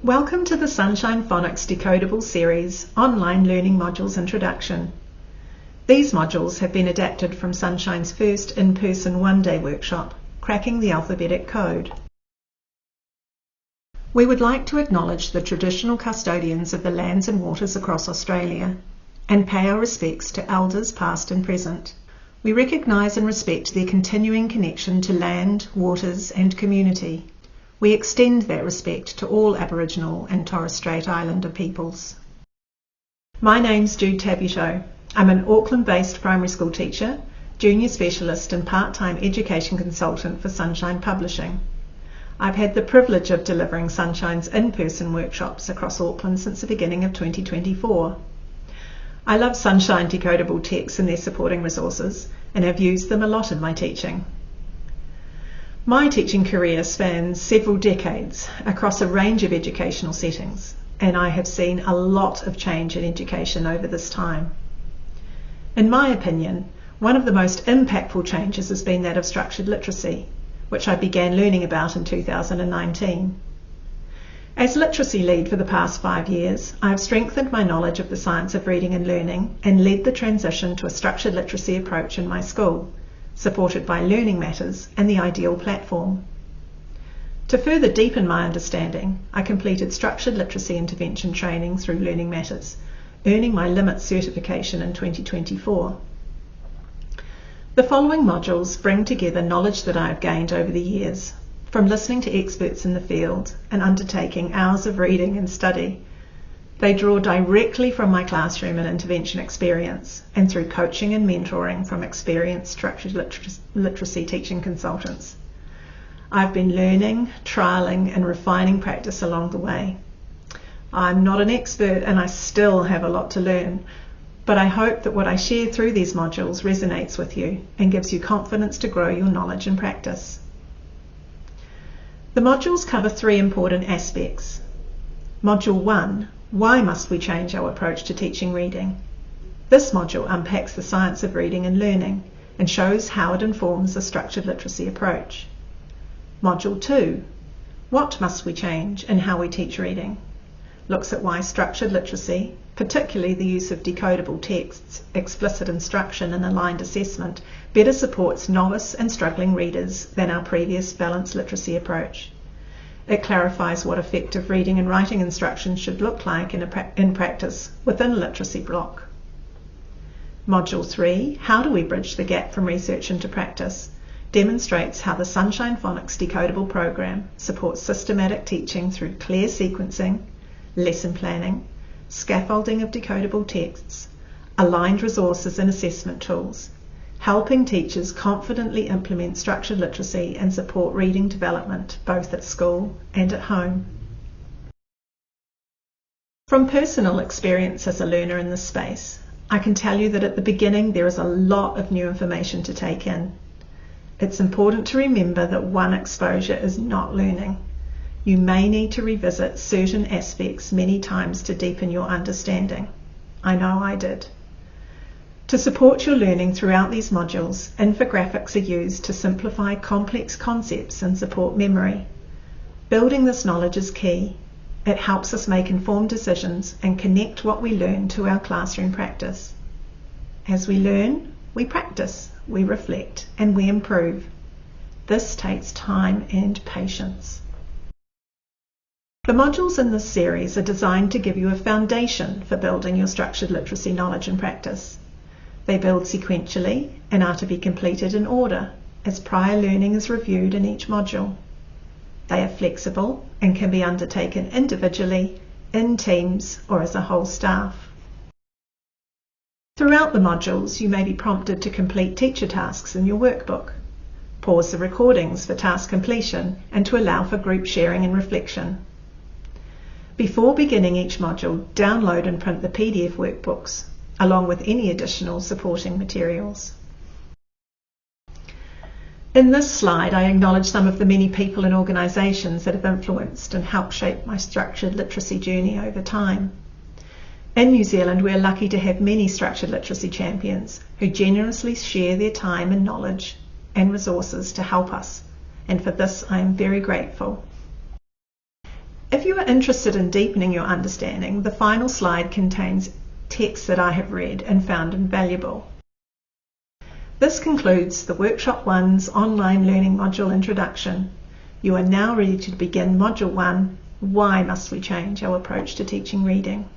Welcome to the Sunshine Phonics Decodable Series Online Learning Modules Introduction. These modules have been adapted from Sunshine's first in-person one-day workshop, Cracking the Alphabetic Code. We would like to acknowledge the traditional custodians of the lands and waters across Australia and pay our respects to elders past and present. We recognise and respect their continuing connection to land, waters and community. We extend that respect to all Aboriginal and Torres Strait Islander peoples. My name's Jude Tabuteau. I'm an Auckland-based primary school teacher, junior specialist and part-time education consultant for Sunshine Publishing. I've had the privilege of delivering Sunshine's in-person workshops across Auckland since the beginning of 2024. I love Sunshine decodable texts and their supporting resources and have used them a lot in my teaching. My teaching career spans several decades across a range of educational settings, and I have seen a lot of change in education over this time. In my opinion, one of the most impactful changes has been that of structured literacy, which I began learning about in 2019. As literacy lead for the past 5 years, I have strengthened my knowledge of the science of reading and learning and led the transition to a structured literacy approach in my school, supported by Learning Matters and the Ideal platform. To further deepen my understanding, I completed structured literacy intervention training through Learning Matters, earning my LIMIT certification in 2024. The following modules bring together knowledge that I have gained over the years, from listening to experts in the field and undertaking hours of reading and study. They draw directly from my classroom and intervention experience and through coaching and mentoring from experienced structured literacy teaching consultants. I've been learning, trialling and refining practice along the way. I'm not an expert and I still have a lot to learn, but I hope that what I share through these modules resonates with you and gives you confidence to grow your knowledge and practice. The modules cover 3 important aspects. Module 1, why must we change our approach to teaching reading? This module unpacks the science of reading and learning and shows how it informs a structured literacy approach. Module 2, what must we change in how we teach reading? Looks at why structured literacy, particularly the use of decodable texts, explicit instruction and aligned assessment, better supports novice and struggling readers than our previous balanced literacy approach. It clarifies what effective reading and writing instruction should look like in practice within a literacy block. Module 3, how do we bridge the gap from research into practice, demonstrates how the Sunshine Phonics Decodable program supports systematic teaching through clear sequencing, lesson planning, scaffolding of decodable texts, aligned resources and assessment tools, helping teachers confidently implement structured literacy and support reading development both at school and at home. From personal experience as a learner in this space, I can tell you that at the beginning there is a lot of new information to take in. It's important to remember that one exposure is not learning. You may need to revisit certain aspects many times to deepen your understanding. I know I did. To support your learning throughout these modules, infographics are used to simplify complex concepts and support memory. Building this knowledge is key. It helps us make informed decisions and connect what we learn to our classroom practice. As we learn, we practice, we reflect, and we improve. This takes time and patience. The modules in this series are designed to give you a foundation for building your structured literacy knowledge and practice. They build sequentially and are to be completed in order, as prior learning is reviewed in each module. They are flexible and can be undertaken individually, in teams, or as a whole staff. Throughout the modules, you may be prompted to complete teacher tasks in your workbook. Pause the recordings for task completion and to allow for group sharing and reflection. Before beginning each module, download and print the PDF workbooks, along with any additional supporting materials. In this slide, I acknowledge some of the many people and organisations that have influenced and helped shape my structured literacy journey over time. In New Zealand, we are lucky to have many structured literacy champions who generously share their time and knowledge and resources to help us, and for this I am very grateful. If you are interested in deepening your understanding, the final slide contains text that I have read and found invaluable. This concludes the Workshop 1's online learning module introduction. You are now ready to begin Module 1, Why Must We Change Our Approach to Teaching Reading?